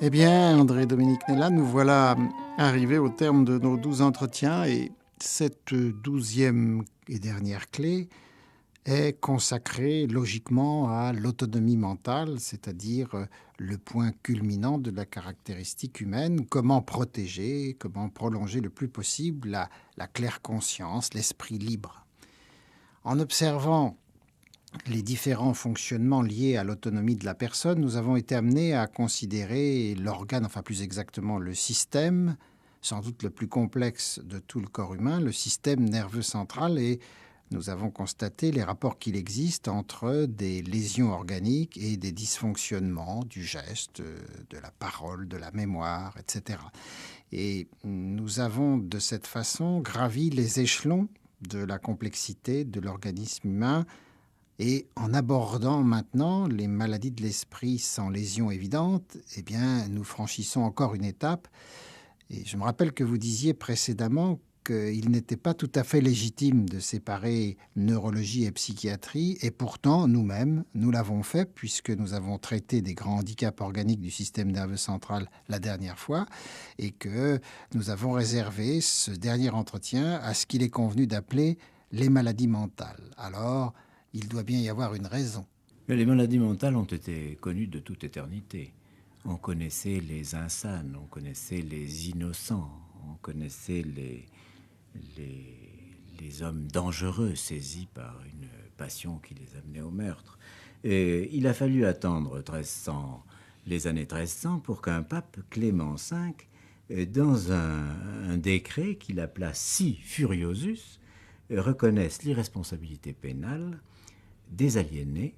Eh bien, André-Dominique Nella, nous voilà arrivés au terme de nos 12 entretiens et cette 12e et dernière clé est consacrée logiquement à l'autonomie mentale, c'est-à-dire le point culminant de la caractéristique humaine, comment protéger, comment prolonger le plus possible la claire conscience, l'esprit libre. En observant les différents fonctionnements liés à l'autonomie de la personne, nous avons été amenés à considérer l'organe, enfin plus exactement le système, sans doute le plus complexe de tout le corps humain, le système nerveux central, et nous avons constaté les rapports qu'il existe entre des lésions organiques et des dysfonctionnements du geste, de la parole, de la mémoire, etc. Et nous avons de cette façon gravi les échelons de la complexité de l'organisme humain. Et en abordant maintenant les maladies de l'esprit sans lésion évidente, eh bien, nous franchissons encore une étape. Et je me rappelle que vous disiez précédemment qu'il n'était pas tout à fait légitime de séparer neurologie et psychiatrie. Et pourtant, nous-mêmes, nous l'avons fait puisque nous avons traité des grands handicaps organiques du système nerveux central la dernière fois et que nous avons réservé ce dernier entretien à ce qu'il est convenu d'appeler les maladies mentales. Alors, il doit bien y avoir une raison. Mais les maladies mentales ont été connues de toute éternité. On connaissait les insanes, on connaissait les innocents, on connaissait les hommes dangereux saisis par une passion qui les amenait au meurtre. Et il a fallu attendre les années 1300 pour qu'un pape, Clément V, dans un décret qu'il appela Si Furiosus, reconnaisse l'irresponsabilité pénale des aliénés,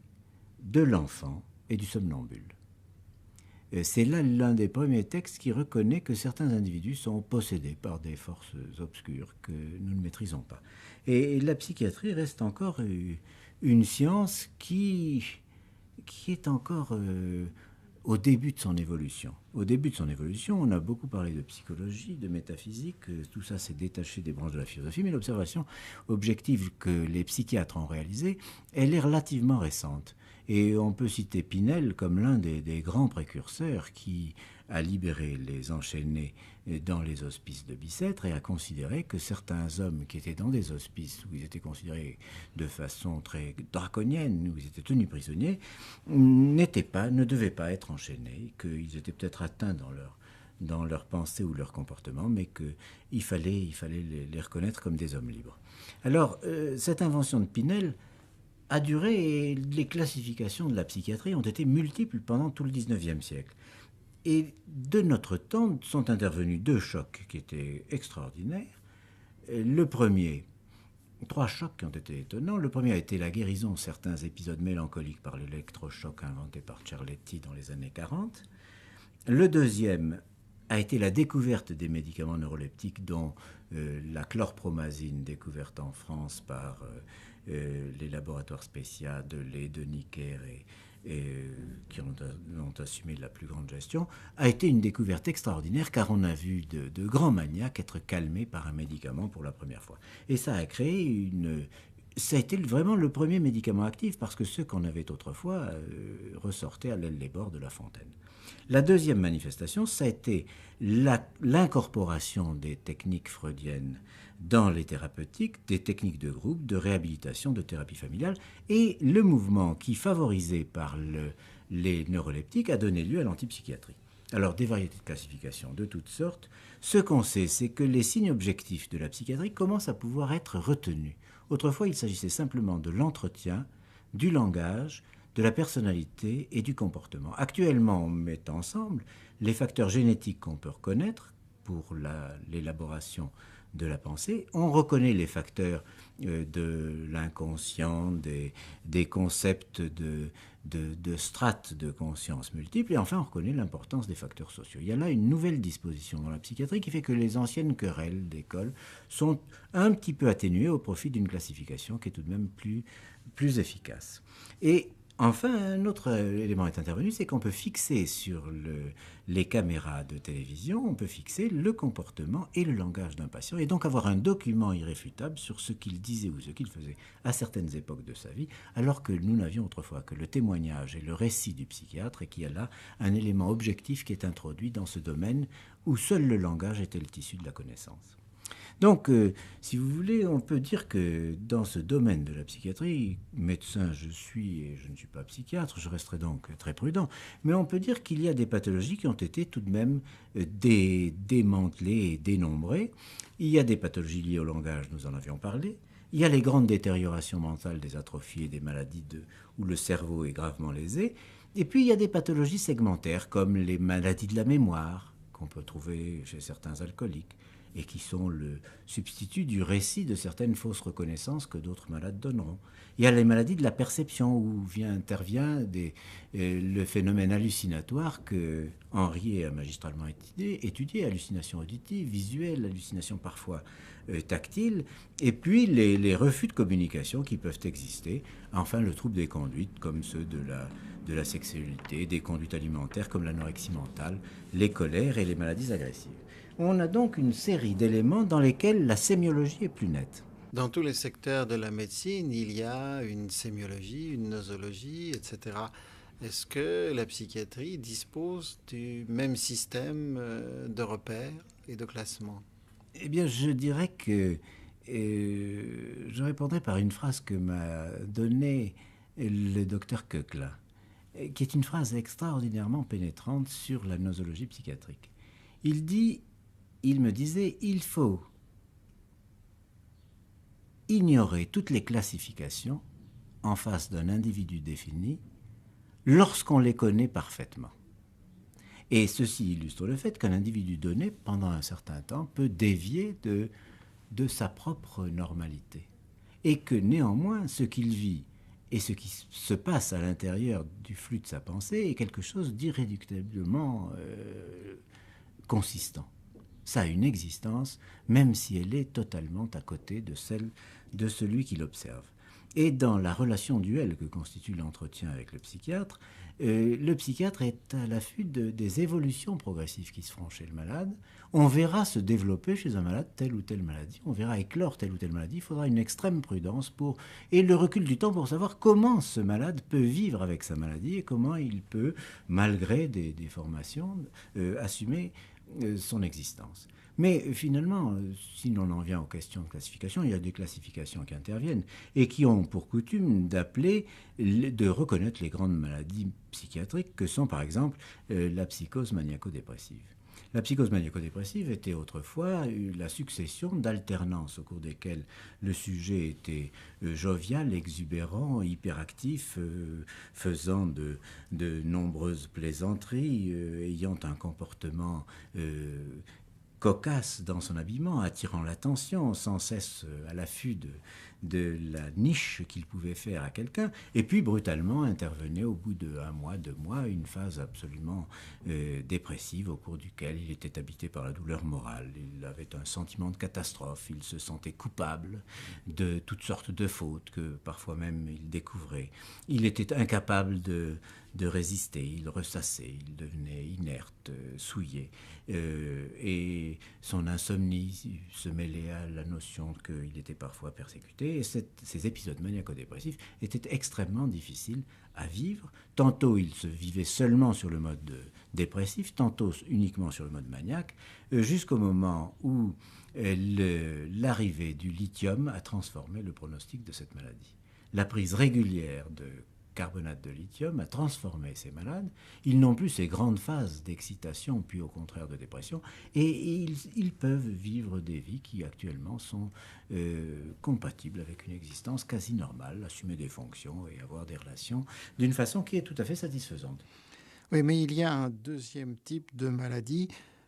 de l'enfant et du somnambule. C'est là l'un des premiers textes qui reconnaît que certains individus sont possédés par des forces obscures que nous ne maîtrisons pas. Et la psychiatrie reste encore une science qui est encore au début de son évolution. Au début de son évolution, on a beaucoup parlé de psychologie, de métaphysique, tout ça s'est détaché des branches de la philosophie, mais l'observation objective que les psychiatres ont réalisée, elle est relativement récente. Et on peut citer Pinel comme l'un des grands précurseurs qui a libéré les enchaînés dans les hospices de Bicêtre et a considéré que certains hommes qui étaient dans des hospices où ils étaient considérés de façon très draconienne, où ils étaient tenus prisonniers, ne devaient pas être enchaînés, qu'ils étaient peut-être atteints dans leur pensée ou leur comportement, mais qu'il fallait les reconnaître comme des hommes libres. Alors, cette invention de Pinel a duré et les classifications de la psychiatrie ont été multiples pendant tout le XIXe siècle. Et de notre temps sont intervenus deux chocs qui étaient extraordinaires. Le premier, trois chocs qui ont été étonnants. Le premier a été la guérison de certains épisodes mélancoliques par l'électrochoc inventé par Cerletti dans les années 40. Le deuxième a été la découverte des médicaments neuroleptiques, dont la chlorpromazine, découverte en France par les laboratoires Specia, de Necker qui ont assumé la plus grande gestion, a été une découverte extraordinaire car on a vu de grands maniaques être calmés par un médicament pour la première fois. Et ça a créé ça a été vraiment le premier médicament actif parce que ceux qu'on avait autrefois ressortaient à l'aile les bords de la fontaine. La deuxième manifestation, ça a été l'incorporation des techniques freudiennes dans les thérapeutiques, des techniques de groupe, de réhabilitation, de thérapie familiale, et le mouvement qui, favorisé par les neuroleptiques, a donné lieu à l'antipsychiatrie. Alors, des variétés de classification de toutes sortes. Ce qu'on sait, c'est que les signes objectifs de la psychiatrie commencent à pouvoir être retenus. Autrefois, il s'agissait simplement de l'entretien, du langage, de la personnalité et du comportement. Actuellement, on met ensemble les facteurs génétiques qu'on peut reconnaître pour l'élaboration de la pensée. On reconnaît les facteurs de l'inconscient, des concepts de strates de conscience multiples, et enfin on reconnaît l'importance des facteurs sociaux. Il y a là une nouvelle disposition dans la psychiatrie qui fait que les anciennes querelles d'école sont un petit peu atténuées au profit d'une classification qui est tout de même plus efficace. Et Enfin, un autre élément est intervenu, c'est qu'on peut fixer sur les caméras de télévision, on peut fixer le comportement et le langage d'un patient, et donc avoir un document irréfutable sur ce qu'il disait ou ce qu'il faisait à certaines époques de sa vie, alors que nous n'avions autrefois que le témoignage et le récit du psychiatre, et qu'il y a là un élément objectif qui est introduit dans ce domaine où seul le langage était le tissu de la connaissance. Donc, si vous voulez, on peut dire que dans ce domaine de la psychiatrie, médecin je suis et je ne suis pas psychiatre, je resterai donc très prudent, mais on peut dire qu'il y a des pathologies qui ont été tout de même démantelées et dénombrées. Il y a des pathologies liées au langage, nous en avions parlé. Il y a les grandes détériorations mentales, des atrophies et des maladies où le cerveau est gravement lésé. Et puis il y a des pathologies segmentaires comme les maladies de la mémoire qu'on peut trouver chez certains alcooliques et qui sont le substitut du récit de certaines fausses reconnaissances que d'autres malades donneront. Il y a les maladies de la perception où intervient le phénomène hallucinatoire que Henriet a magistralement étudié, hallucination auditive, visuelle, hallucination parfois tactile, et puis les refus de communication qui peuvent exister, enfin le trouble des conduites comme ceux de la sexualité, des conduites alimentaires comme l'anorexie mentale, les colères et les maladies agressives. On a donc une série d'éléments dans lesquels la sémiologie est plus nette. Dans tous les secteurs de la médecine, il y a une sémiologie, une nosologie, etc. Est-ce que la psychiatrie dispose du même système de repères et de classement? Eh bien, je dirais que je répondrai par une phrase que m'a donnée le docteur Koechlin, qui est une phrase extraordinairement pénétrante sur la nosologie psychiatrique. Il me disait, il faut ignorer toutes les classifications en face d'un individu défini lorsqu'on les connaît parfaitement. Et ceci illustre le fait qu'un individu donné, pendant un certain temps, peut dévier de sa propre normalité. Et que néanmoins, ce qu'il vit et ce qui se passe à l'intérieur du flux de sa pensée est quelque chose d'irréductiblement consistant. Ça a une existence, même si elle est totalement à côté de celle de celui qui l'observe. Et dans la relation duel que constitue l'entretien avec le psychiatre est à l'affût des évolutions progressives qui se feront chez le malade. On verra se développer chez un malade telle ou telle maladie, on verra éclore telle ou telle maladie. Il faudra une extrême prudence et le recul du temps pour savoir comment ce malade peut vivre avec sa maladie et comment il peut, malgré des déformations, assumer son existence. Mais finalement, si l'on en vient aux questions de classification, il y a des classifications qui interviennent et qui ont pour coutume de reconnaître les grandes maladies psychiatriques que sont par exemple la psychose maniaco-dépressive. La psychose maniaco-dépressive était autrefois la succession d'alternances au cours desquelles le sujet était jovial, exubérant, hyperactif, faisant de nombreuses plaisanteries, ayant un comportement cocasse dans son habillement, attirant l'attention, sans cesse à l'affût de la niche qu'il pouvait faire à quelqu'un, et puis brutalement intervenait au bout de 1 mois, 2 mois, une phase absolument dépressive au cours duquel il était habité par la douleur morale, il avait un sentiment de catastrophe, il se sentait coupable de toutes sortes de fautes que parfois même il découvrait. Il était incapable de résister, il ressassait, il devenait inerte, souillé, et son insomnie se mêlait à la notion qu'il était parfois persécuté, et ces épisodes maniaco-dépressifs étaient extrêmement difficiles à vivre. Tantôt il se vivait seulement sur le mode dépressif, tantôt uniquement sur le mode maniaque, jusqu'au moment où l'arrivée du lithium a transformé le pronostic de cette maladie. La prise régulière de carbonate de lithium a transformé ces malades. Ils n'ont plus ces grandes phases d'excitation, puis au contraire de dépression, et ils peuvent vivre des vies qui actuellement sont compatibles avec une existence quasi normale, assumer des fonctions et avoir des relations d'une façon qui est tout à fait satisfaisante. Oui, mais il y a un deuxième type de maladie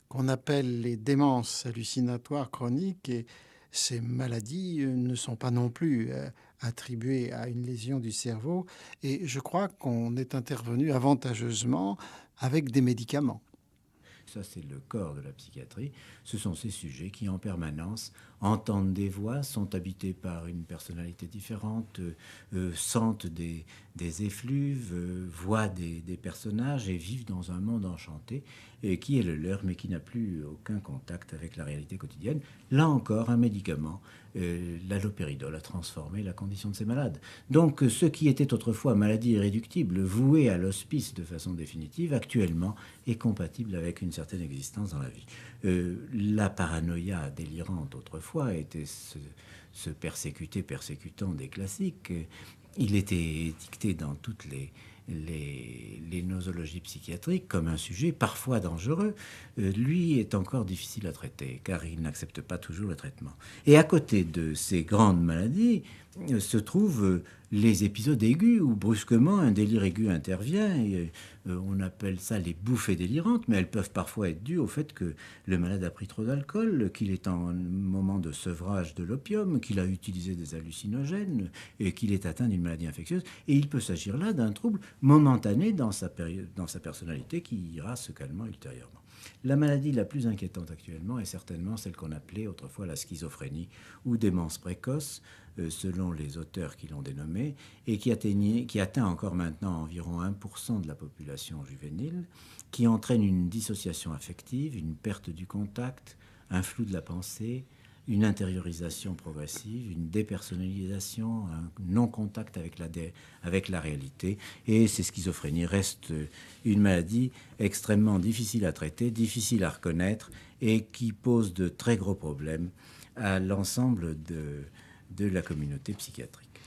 qu'on appelle les démences hallucinatoires chroniques, et ces maladies ne sont pas non plus attribuées à une lésion du cerveau, et je crois qu'on est intervenu avantageusement avec des médicaments. ça c'est le corps de la psychiatrie, ce sont ces sujets qui en permanence entendent des voix, sont habités par une personnalité différente, sentent des effluves, voient des personnages et vivent dans un monde enchanté qui est le leur, mais qui n'a plus aucun contact avec la réalité quotidienne. Là encore, un médicament, l'halopéridol, a transformé la condition de ces malades. Donc, ce qui était autrefois maladie irréductible, vouée à l'hospice de façon définitive, actuellement est compatible avec une certaine existence dans la vie. La paranoïa délirante autrefois était ce persécutant des classiques. Il était étiqueté dans toutes les nosologies psychiatriques comme un sujet parfois dangereux. Lui est encore difficile à traiter car il n'accepte pas toujours le traitement. Et à côté de ces grandes maladies se trouvent les épisodes aigus où brusquement un délire aigu intervient. Et, on appelle ça les bouffées délirantes, mais elles peuvent parfois être dues au fait que le malade a pris trop d'alcool, qu'il est en moment de sevrage de l'opium, qu'il a utilisé des hallucinogènes et qu'il est atteint d'une maladie infectieuse. Et il peut s'agir là d'un trouble momentané dans sa personnalité qui ira se calmant ultérieurement. La maladie la plus inquiétante actuellement est certainement celle qu'on appelait autrefois la schizophrénie ou démence précoce, selon les auteurs qui l'ont dénommée, et qui atteint encore maintenant environ 1% de la population juvénile, qui entraîne une dissociation affective, une perte du contact, un flou de la pensée, une intériorisation progressive, une dépersonnalisation, un non-contact avec la réalité. Et ces schizophrénies restent une maladie extrêmement difficile à traiter, difficile à reconnaître et qui pose de très gros problèmes à l'ensemble de la communauté psychiatrique.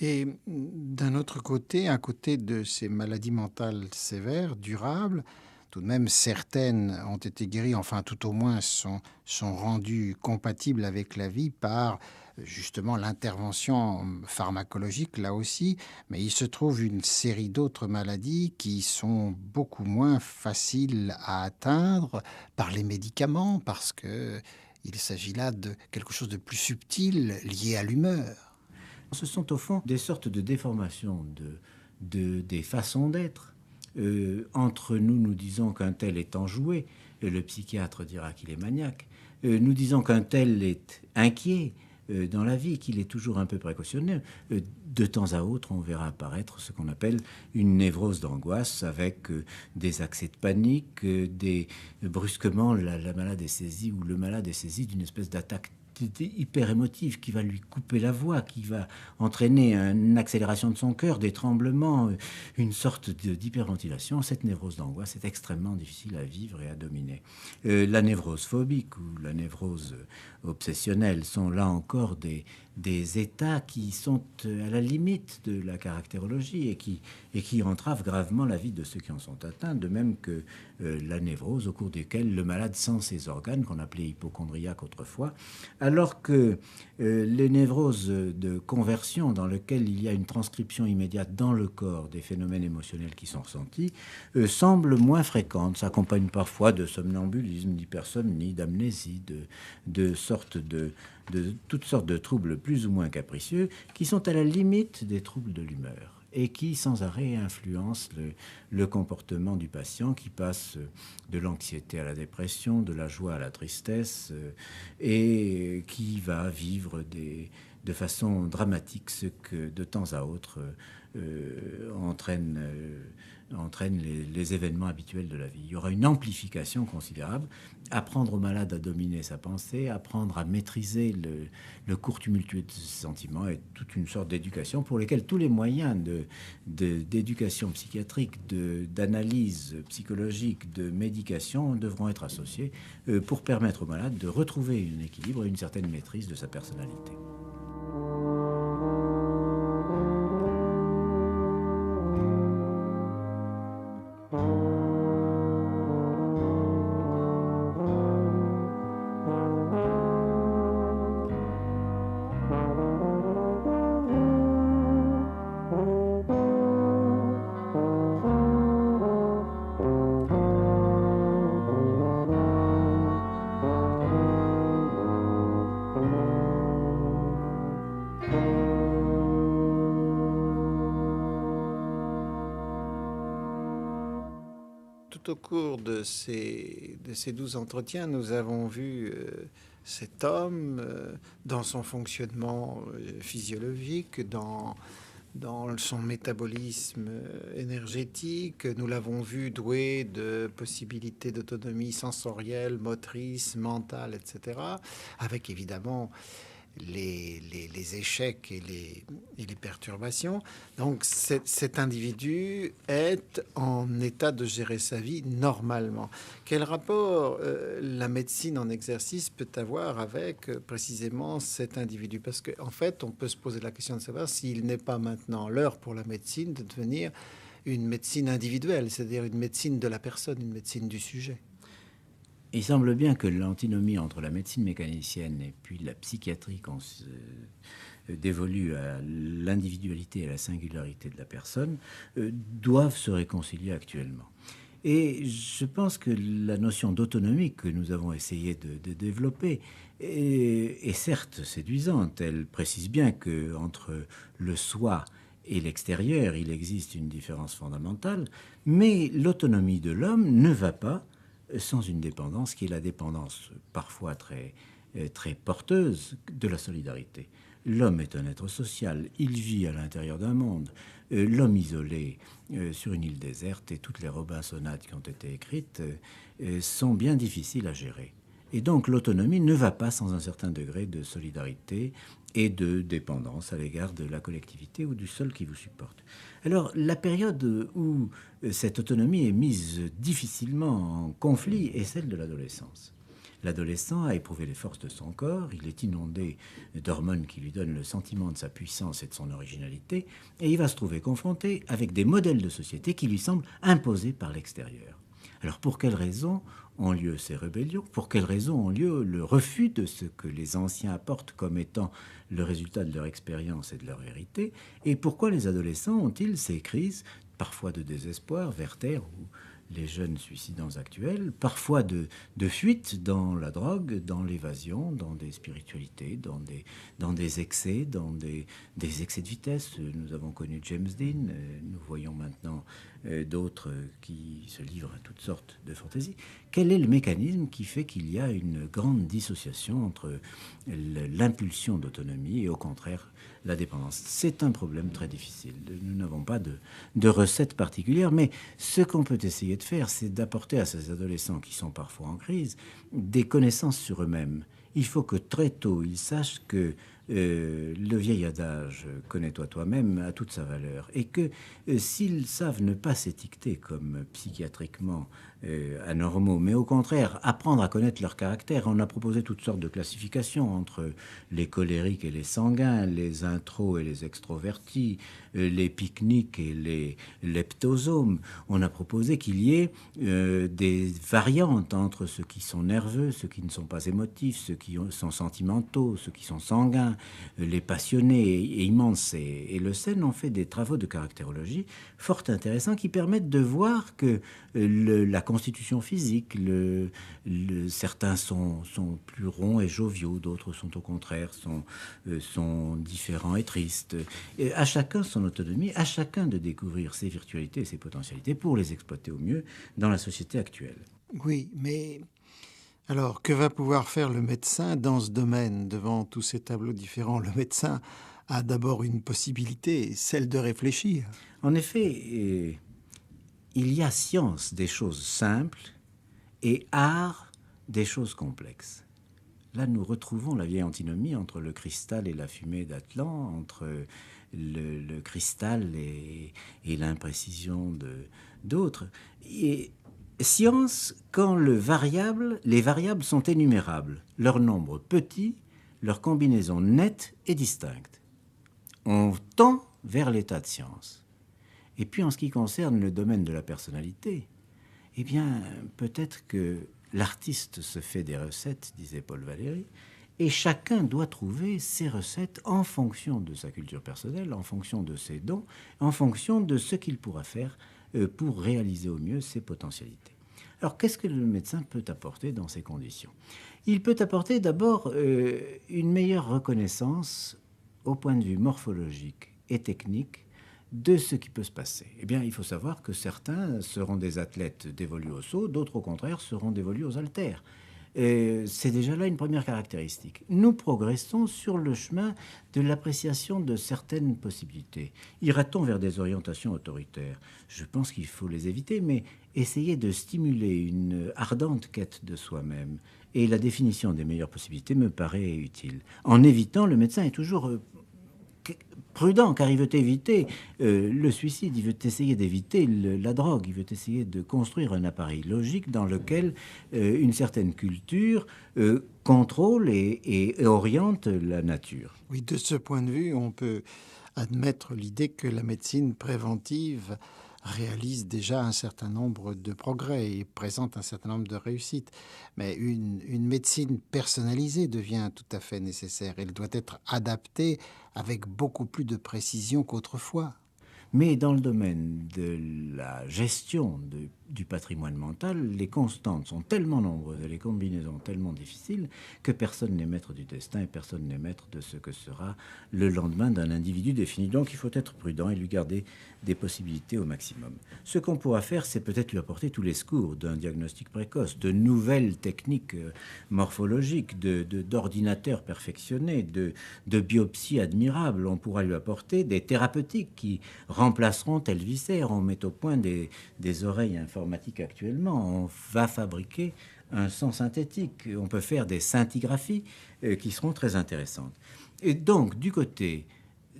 Et d'un autre côté, à côté de ces maladies mentales sévères, durables, tout de même, certaines ont été guéries, enfin tout au moins sont rendues compatibles avec la vie par justement l'intervention pharmacologique, là aussi. Mais il se trouve une série d'autres maladies qui sont beaucoup moins faciles à atteindre par les médicaments, parce que il s'agit là de quelque chose de plus subtil, lié à l'humeur. Ce sont au fond des sortes de déformations des façons d'être. Entre nous, nous disons qu'un tel est enjoué, le psychiatre dira qu'il est maniaque. Nous disons qu'un tel est inquiet dans la vie, qu'il est toujours un peu précautionneux. De temps à autre, on verra apparaître ce qu'on appelle une névrose d'angoisse avec des accès de panique, brusquement la malade est saisie ou le malade est saisi d'une espèce d'attaque hyper émotive qui va lui couper la voix, qui va entraîner une accélération de son cœur, des tremblements, une sorte d'hyperventilation. Cette névrose d'angoisse est extrêmement difficile à vivre et à dominer. La névrose phobique ou la névrose obsessionnelle sont là encore des états qui sont à la limite de la caractérologie et qui entravent gravement la vie de ceux qui en sont atteints, de même que la névrose au cours desquelles le malade sent ses organes, qu'on appelait hypochondriaques autrefois, alors que les névroses de conversion dans lesquelles il y a une transcription immédiate dans le corps des phénomènes émotionnels qui sont ressentis semblent moins fréquentes, s'accompagnent parfois de somnambulisme, d'hypersomnie, d'amnésie, de toutes sortes de troubles plus ou moins capricieux qui sont à la limite des troubles de l'humeur et qui sans arrêt influencent le comportement du patient qui passe de l'anxiété à la dépression, de la joie à la tristesse et qui va vivre de façon dramatique ce que de temps à autre entraîne les événements habituels de la vie. Il y aura une amplification considérable. Apprendre au malade à dominer sa pensée, apprendre à maîtriser le cours tumultueux de ses sentiments est toute une sorte d'éducation pour lesquels tous les moyens d'éducation psychiatrique, d'analyse psychologique, de médication devront être associés pour permettre au malade de retrouver un équilibre et une certaine maîtrise de sa personnalité. tout au cours de ces 12 entretiens, nous avons vu cet homme dans son fonctionnement physiologique, dans son métabolisme énergétique. Nous l'avons vu doué de possibilités d'autonomie sensorielle, motrice, mentale, etc. Avec évidemment les échecs et les perturbations. Donc cet individu est en état de gérer sa vie normalement. Quel rapport la médecine en exercice peut avoir avec précisément cet individu? Parce qu'en fait, on peut se poser la question de savoir s'il n'est pas maintenant l'heure pour la médecine de devenir une médecine individuelle, c'est-à-dire une médecine de la personne, une médecine du sujet. Il semble bien que l'antinomie entre la médecine mécanicienne et puis la psychiatrie dévolue à l'individualité et à la singularité de la personne doivent se réconcilier actuellement. Et je pense que la notion d'autonomie que nous avons essayé de développer est certes séduisante. Elle précise bien qu'entre le soi et l'extérieur, il existe une différence fondamentale, mais l'autonomie de l'homme ne va pas sans une dépendance qui est la dépendance parfois très porteuse de la solidarité. L'homme est un être social, il vit à l'intérieur d'un monde. L'homme isolé sur une île déserte et toutes les Robinsonades qui ont été écrites sont bien difficiles à gérer. Et donc l'autonomie ne va pas sans un certain degré de solidarité et de dépendance à l'égard de la collectivité ou du sol qui vous supporte. Alors la période où cette autonomie est mise difficilement en conflit est celle de l'adolescence. L'adolescent a éprouvé les forces de son corps, il est inondé d'hormones qui lui donnent le sentiment de sa puissance et de son originalité, et il va se trouver confronté avec des modèles de société qui lui semblent imposés par l'extérieur. Alors pour quelles raisons ont lieu ces rébellions? Pour quelles raisons ont lieu le refus de ce que les anciens apportent comme étant le résultat de leur expérience et de leur vérité? Et pourquoi les adolescents ont-ils ces crises, parfois de désespoir, Werther ou les jeunes suicidants actuels, parfois de fuite dans la drogue, dans l'évasion, dans des spiritualités, dans des excès, dans des excès de vitesse? Nous avons connu James Dean, nous voyons maintenant d'autres qui se livrent à toutes sortes de fantaisies. Quel est le mécanisme qui fait qu'il y a une grande dissociation entre l'impulsion d'autonomie et au contraire la dépendance? C'est un problème très difficile. Nous n'avons pas de recette particulière, mais ce qu'on peut essayer de faire, c'est d'apporter à ces adolescents qui sont parfois en crise des connaissances sur eux-mêmes. Il faut que très tôt, ils sachent que le vieil adage « connais-toi toi-même » a toute sa valeur et que s'ils savent ne pas s'étiqueter comme psychiatriquement anormaux, mais au contraire apprendre à connaître leur caractère. On a proposé toutes sortes de classifications entre les colériques et les sanguins, les intros et les extrovertis, les pique-niques et les leptosomes. On a proposé qu'il y ait des variantes entre ceux qui sont nerveux, ceux qui ne sont pas émotifs, ceux qui sont sentimentaux, ceux qui sont sanguins, les passionnés et immenses. Et Le Sen ont fait des travaux de caractérologie fort intéressants qui permettent de voir que la constitution physique, certains sont plus ronds et joviaux, d'autres sont au contraire sont différents et tristes. Et à chacun son autonomie, à chacun de découvrir ses virtualités et ses potentialités pour les exploiter au mieux dans la société actuelle. Oui, mais alors que va pouvoir faire le médecin dans ce domaine devant tous ces tableaux différents? Le médecin a d'abord une possibilité, celle de réfléchir. En effet, il y a science des choses simples et art des choses complexes. Là, nous retrouvons la vieille antinomie entre le cristal et la fumée d'Atlan, entre le cristal et l'imprécision d'autres. Et science, quand les variables sont énumérables, leur nombre petit, leur combinaison nette et distincte. On tend vers l'état de science. Et puis, en ce qui concerne le domaine de la personnalité, eh bien, peut-être que l'artiste se fait des recettes, disait Paul Valéry, et chacun doit trouver ses recettes en fonction de sa culture personnelle, en fonction de ses dons, en fonction de ce qu'il pourra faire pour réaliser au mieux ses potentialités. Alors, qu'est-ce que le médecin peut apporter dans ces conditions? Il peut apporter d'abord une meilleure reconnaissance au point de vue morphologique et technique de ce qui peut se passer. Eh bien, il faut savoir que certains seront des athlètes dévolus au saut, d'autres au contraire seront dévolus aux haltères. C'est déjà là une première caractéristique. Nous progressons sur le chemin de l'appréciation de certaines possibilités. Ira-t-on vers des orientations autoritaires? Je pense qu'il faut les éviter, mais essayer de stimuler une ardente quête de soi-même et la définition des meilleures possibilités me paraît utile. En évitant, le médecin est toujours prudent, car il veut éviter le suicide, il veut essayer d'éviter la drogue, il veut essayer de construire un appareil logique dans lequel une certaine culture contrôle et oriente la nature. Oui, de ce point de vue, on peut admettre l'idée que la médecine préventive réalise déjà un certain nombre de progrès et présente un certain nombre de réussites. Mais une médecine personnalisée devient tout à fait nécessaire. Elle doit être adaptée avec beaucoup plus de précision qu'autrefois. Mais dans le domaine de la gestion du patrimoine mental, les constantes sont tellement nombreuses et les combinaisons tellement difficiles que personne n'est maître du destin et personne n'est maître de ce que sera le lendemain d'un individu défini. Donc il faut être prudent et lui garder des possibilités au maximum. Ce qu'on pourra faire, c'est peut-être lui apporter tous les secours d'un diagnostic précoce, de nouvelles techniques morphologiques, d'ordinateurs perfectionnés, de biopsies admirables. On pourra lui apporter des thérapeutiques qui remplaceront tel viscère. On met au point des oreilles informatiques actuellement. On va fabriquer un sang synthétique. On peut faire des scintigraphies qui seront très intéressantes. Et donc, du côté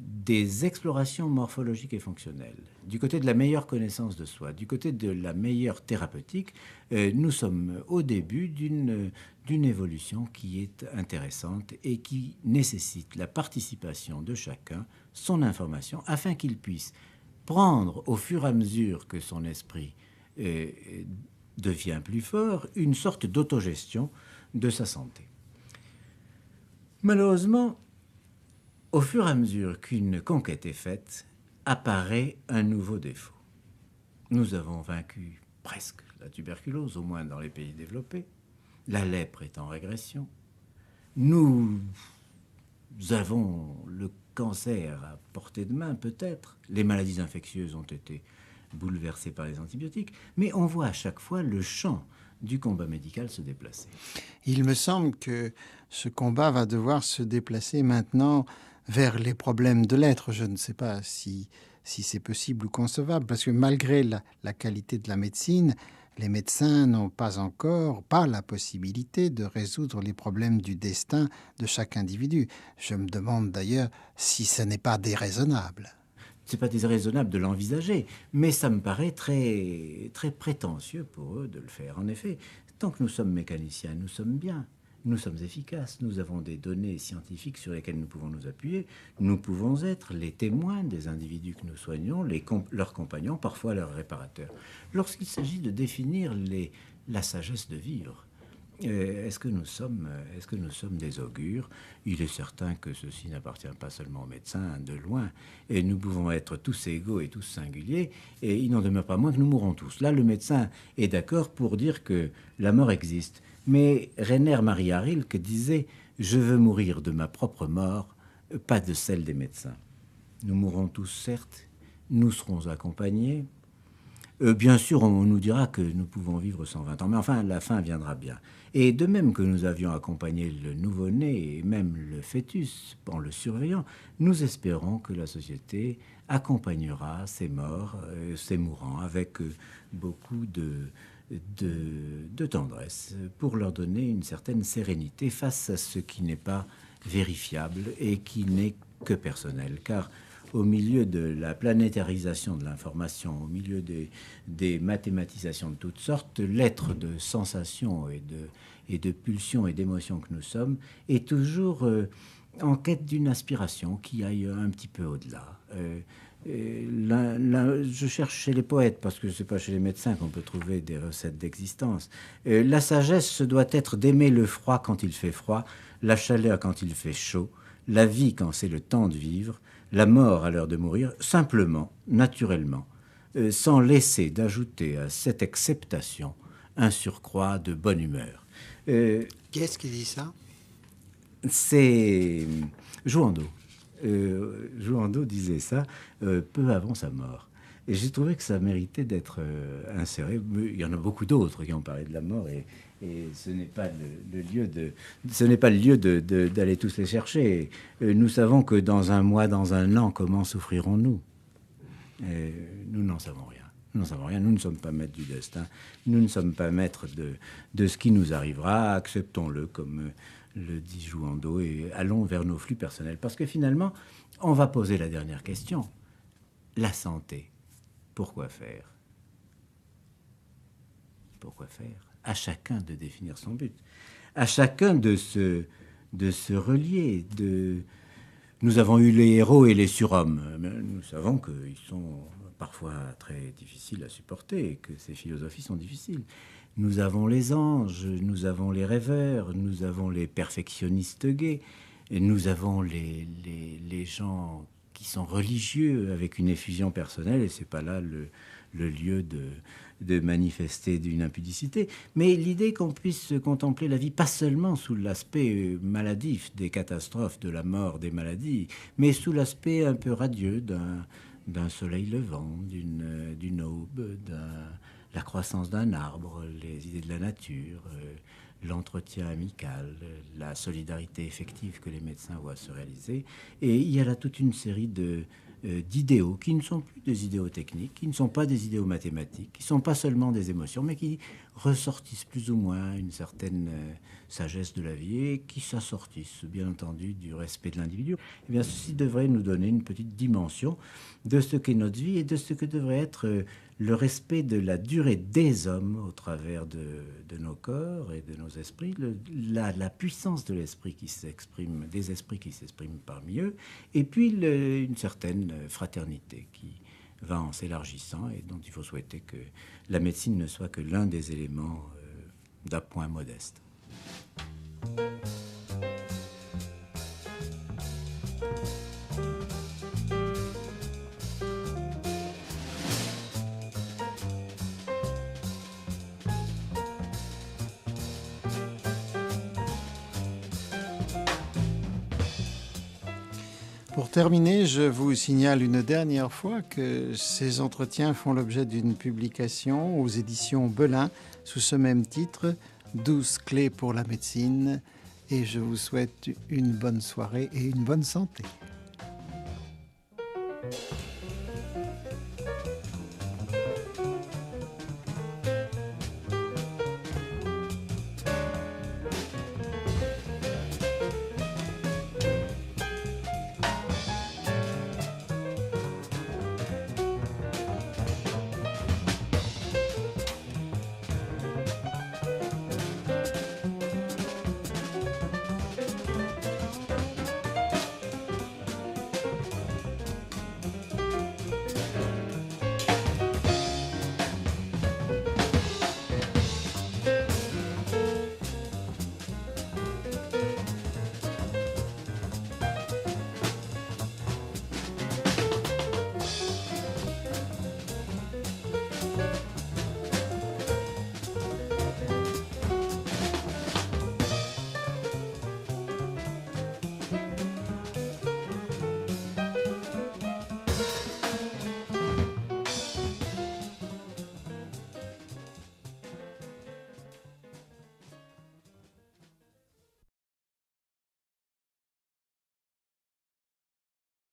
des explorations morphologiques et fonctionnelles, du côté de la meilleure connaissance de soi, du côté de la meilleure thérapeutique, nous sommes au début d'une évolution qui est intéressante et qui nécessite la participation de chacun, son information, afin qu'il puisse prendre au fur et à mesure que son esprit devient plus fort, une sorte d'autogestion de sa santé. Malheureusement, au fur et à mesure qu'une conquête est faite, apparaît un nouveau défaut. Nous avons vaincu presque la tuberculose, au moins dans les pays développés. La lèpre est en régression. Nous avons le cancer à portée de main, peut-être. Les maladies infectieuses ont été bouleversées par les antibiotiques. Mais on voit à chaque fois le champ du combat médical se déplacer. Il me semble que ce combat va devoir se déplacer maintenant vers les problèmes de l'être. Je ne sais pas si c'est possible ou concevable, parce que malgré la qualité de la médecine, les médecins n'ont pas encore la possibilité de résoudre les problèmes du destin de chaque individu. Je me demande d'ailleurs si ce n'est pas déraisonnable. Ce n'est pas déraisonnable de l'envisager, mais ça me paraît très, très prétentieux pour eux de le faire. En effet, tant que nous sommes mécaniciens, nous sommes bien. Nous sommes efficaces, nous avons des données scientifiques sur lesquelles nous pouvons nous appuyer. Nous pouvons être les témoins des individus que nous soignons, leurs compagnons, parfois leurs réparateurs. Lorsqu'il s'agit de définir la sagesse de vivre, est-ce que nous sommes des augures? Il est certain que ceci n'appartient pas seulement aux médecins, de loin. Et nous pouvons être tous égaux et tous singuliers, et il n'en demeure pas moins que nous mourrons tous. Là, le médecin est d'accord pour dire que la mort existe. Mais Rainer Maria Rilke disait « Je veux mourir de ma propre mort, pas de celle des médecins. » Nous mourrons tous, certes, nous serons accompagnés. Bien sûr, on nous dira que nous pouvons vivre 120 ans, mais enfin, la fin viendra bien. Et de même que nous avions accompagné le nouveau-né et même le fœtus en le surveillant, nous espérons que la société accompagnera ces morts, ces mourants, avec beaucoup de tendresse pour leur donner une certaine sérénité face à ce qui n'est pas vérifiable et qui n'est que personnel. Car au milieu de la planétarisation de l'information, au milieu des mathématisations de toutes sortes, l'être de sensations et de pulsions et d'émotions que nous sommes est toujours en quête d'une aspiration qui aille un petit peu au-delà. Je cherche chez les poètes, parce que ce n'est pas chez les médecins qu'on peut trouver des recettes d'existence. La sagesse, ce doit être d'aimer le froid quand il fait froid, la chaleur quand il fait chaud, la vie quand c'est le temps de vivre, la mort à l'heure de mourir, simplement, naturellement, sans laisser d'ajouter à cette acceptation un surcroît de bonne humeur. Qui est-ce qui dit ça? C'est Jouando. Jouando disait ça peu avant sa mort. Et j'ai trouvé que ça méritait d'être inséré. Mais il y en a beaucoup d'autres qui ont parlé de la mort et ce n'est pas le lieu d'aller tous les chercher. Nous savons que dans un mois, dans un an, comment souffrirons-nous? Nous n'en savons rien. Nous n'en savons rien. Nous ne sommes pas maîtres du destin. Nous ne sommes pas maîtres de ce qui nous arrivera. Acceptons-le, comme le dit Jouando, et allons vers nos flux personnels. Parce que finalement, on va poser la dernière question. La santé. Pourquoi faire? Pourquoi faire? À chacun de définir son but. À chacun de se relier. Nous avons eu les héros et les surhommes. Nous savons qu'ils sont parfois très difficiles à supporter et que ces philosophies sont difficiles. Nous avons les anges, nous avons les rêveurs, nous avons les perfectionnistes gays, et nous avons les gens qui sont religieux avec une effusion personnelle, et c'est pas là le lieu de manifester d'une impudicité. Mais l'idée qu'on puisse contempler la vie pas seulement sous l'aspect maladif des catastrophes, de la mort, des maladies, mais sous l'aspect un peu radieux d'un soleil levant, d'une aube, la croissance d'un arbre, les idées de la nature, l'entretien amical, la solidarité effective que les médecins voient se réaliser. Et il y a là toute une série d'idéaux qui ne sont plus des idéaux techniques, qui ne sont pas des idéaux mathématiques, qui ne sont pas seulement des émotions, mais qui ressortissent plus ou moins une certaine sagesse de la vie et qui s'assortissent, bien entendu, du respect de l'individu. Eh bien, ceci devrait nous donner une petite dimension de ce qu'est notre vie et de ce que devrait être le respect de la durée des hommes au travers de nos corps et de nos esprits, la puissance de l'esprit qui s'exprime, des esprits qui s'expriment parmi eux, et puis une certaine fraternité qui va en s'élargissant et dont il faut souhaiter que la médecine ne soit que l'un des éléments d'appoint modeste. Pour terminer, je vous signale une dernière fois que ces entretiens font l'objet d'une publication aux éditions Belin sous ce même titre, 12 clés pour la médecine, et je vous souhaite une bonne soirée et une bonne santé.